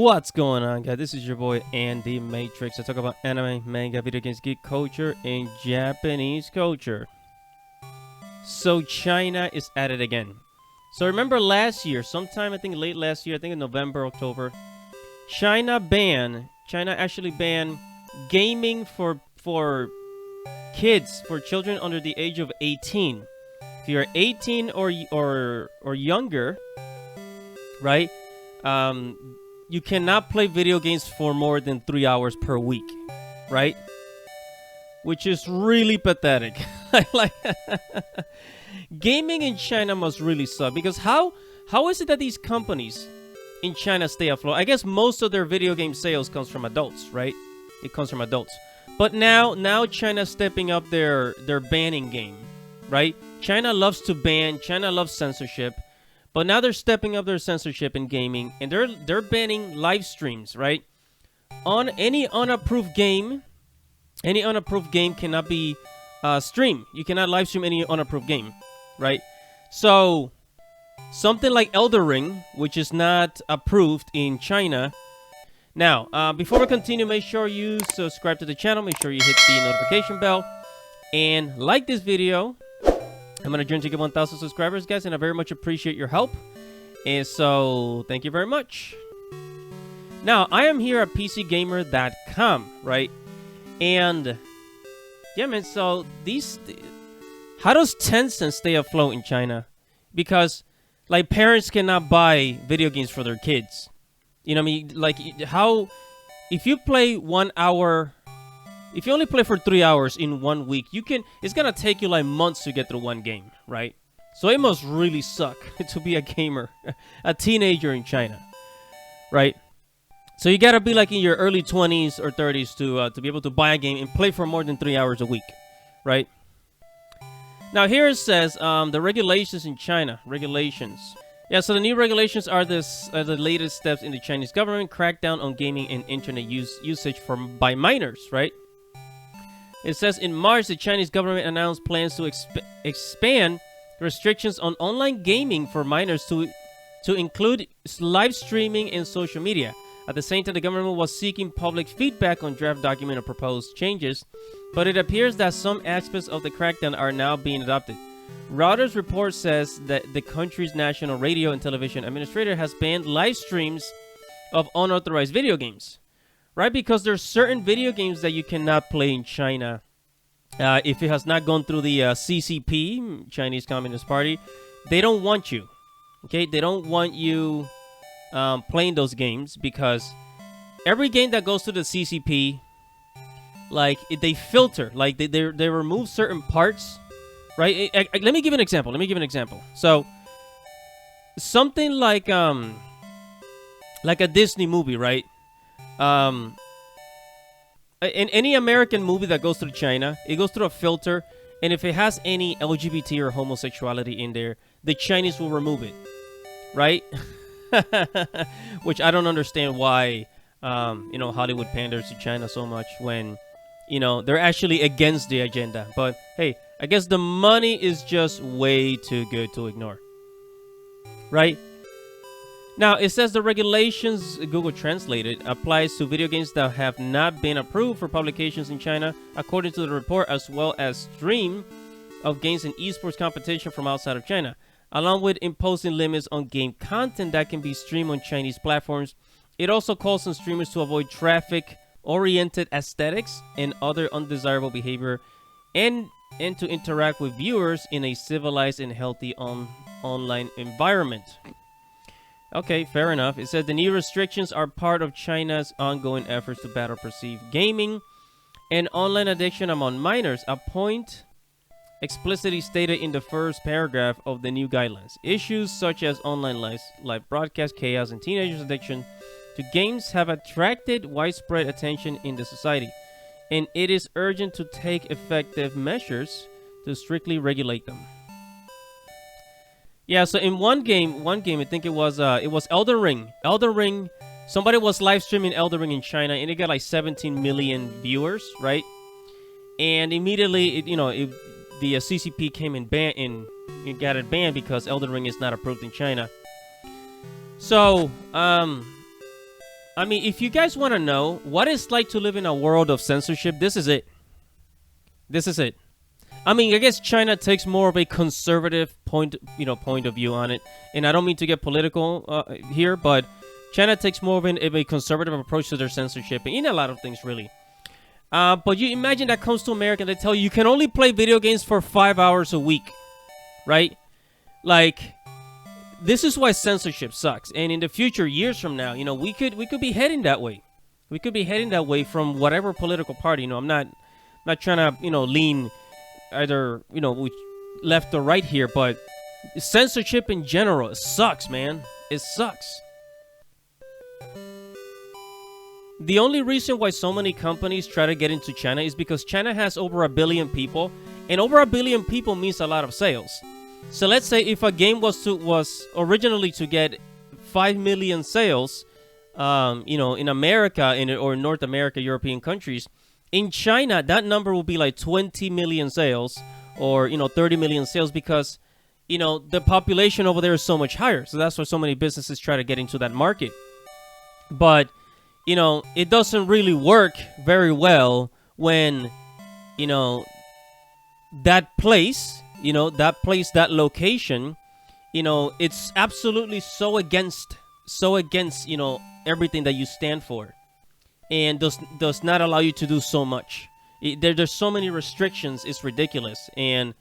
What's going on, guys? This is your boy Andy Matrix. I talk about anime, manga, video games, geek culture, and Japanese culture. So China is at it again. So remember last year, sometime I think late last year, I think in November, October, China actually banned gaming for kids, for children under the age of 18. If you're 18 or younger, right? You cannot play video games for more than 3 hours per week, right? Which is really pathetic. Like, gaming in China must really suck, because how is it that these companies in China stay afloat? I guess most of their video game sales comes from adults, right? It comes from adults. But now China's stepping up their banning game, right? China loves to ban, China loves censorship. But now they're stepping up their censorship in gaming, and they're banning live streams, right? On any unapproved game cannot be streamed. You cannot live stream any unapproved game, right? So something like Elden Ring, which is not approved in China. Now, before we continue, make sure you subscribe to the channel. Make sure you hit the notification bell and like this video. I'm going to journey to get 1,000 subscribers, guys, and I very much appreciate your help. And so, thank you very much. Now, I am here at PCGamer.com, right? And, yeah, man, so how does Tencent stay afloat in China? Because, like, parents cannot buy video games for their kids. You know what I mean? Like, if you play 1 hour... If you only play for 3 hours in 1 week, it's gonna take you like months to get through one game, right? So it must really suck to be a gamer, a teenager in China, right? So you gotta be like in your early 20s or 30s to be able to buy a game and play for more than 3 hours a week, right? Now here it says the regulations in China. Regulations. Yeah, so the new regulations are the latest steps in the Chinese government crackdown on gaming and internet usage by minors, right? It says in March, the Chinese government announced plans to expand restrictions on online gaming for minors to include live streaming and social media. At the same time, the government was seeking public feedback on draft document of proposed changes, but it appears that some aspects of the crackdown are now being adopted. Reuters report says that the country's National Radio and Television Administrator has banned live streams of unauthorized video games. Right, because there's certain video games that you cannot play in China if it has not gone through the CCP, Chinese Communist Party. They don't want you, okay? They don't want you playing those games, because every game that goes to the CCP, like, they filter, like they remove certain parts, right? Let me give an example. So something like a Disney movie, right? In any American movie that goes through China, it goes through a filter, and if it has any LGBT or homosexuality in there, the Chinese will remove it, right? Which I don't understand why, Hollywood panders to China so much when, they're actually against the agenda. But hey, I guess the money is just way too good to ignore, right? Now, it says the regulations, Google translated, applies to video games that have not been approved for publications in China, according to the report, as well as stream of games in esports competition from outside of China, along with imposing limits on game content that can be streamed on Chinese platforms. It also calls on streamers to avoid traffic-oriented aesthetics and other undesirable behavior, and to interact with viewers in a civilized and healthy online environment. Okay, fair enough. It says the new restrictions are part of China's ongoing efforts to battle perceived gaming and online addiction among minors, a point explicitly stated in the first paragraph of the new guidelines. Issues such as online live broadcast chaos and teenagers' addiction to games have attracted widespread attention in the society, and it is urgent to take effective measures to strictly regulate them. Yeah, so in one game, I think it was Elden Ring. Elden Ring, somebody was live streaming Elden Ring in China, and it got like 17 million viewers, right? And immediately, the CCP came and got it banned because Elden Ring is not approved in China. So, I mean, if you guys want to know what it's like to live in a world of censorship, this is it. This is it. I mean, I guess China takes more of a conservative point of view on it, and I don't mean to get political here, but China takes more of a conservative approach to their censorship in a lot of things, really. But you imagine that comes to America, and they tell you can only play video games for 5 hours a week, right? Like, this is why censorship sucks. And in the future, years from now, we could be heading that way. We could be heading that way from whatever political party. I'm not trying to lean either left or right here, but censorship in general, it sucks, man. It sucks. The only reason why so many companies try to get into China is because China has over 1 billion people, and over 1 billion people means a lot of sales. So let's say if a game was originally to get 5 million sales, in America or North America, European countries, in China that number will be like 20 million sales or 30 million sales because the population over there is so much higher. So that's why so many businesses try to get into that market. But it doesn't really work very well when that place, that location, it's absolutely so against everything that you stand for, and does not allow you to do so much. There's so many restrictions, it's ridiculous. And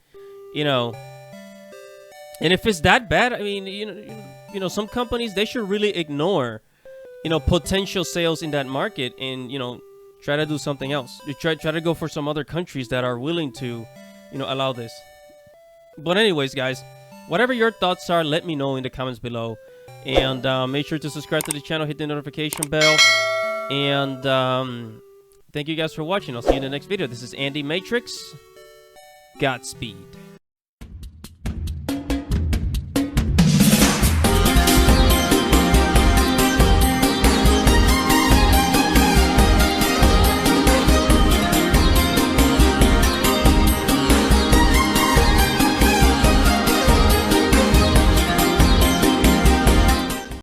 and if it's that bad, I mean, some companies, they should really ignore potential sales in that market and try to do something else. You try to go for some other countries that are willing to allow this. But anyways, guys, whatever your thoughts are, let me know in the comments below. And make sure to subscribe to the channel, hit the notification bell. And thank you guys for watching. I'll see you in the next video. This is Andy Matrix. Godspeed.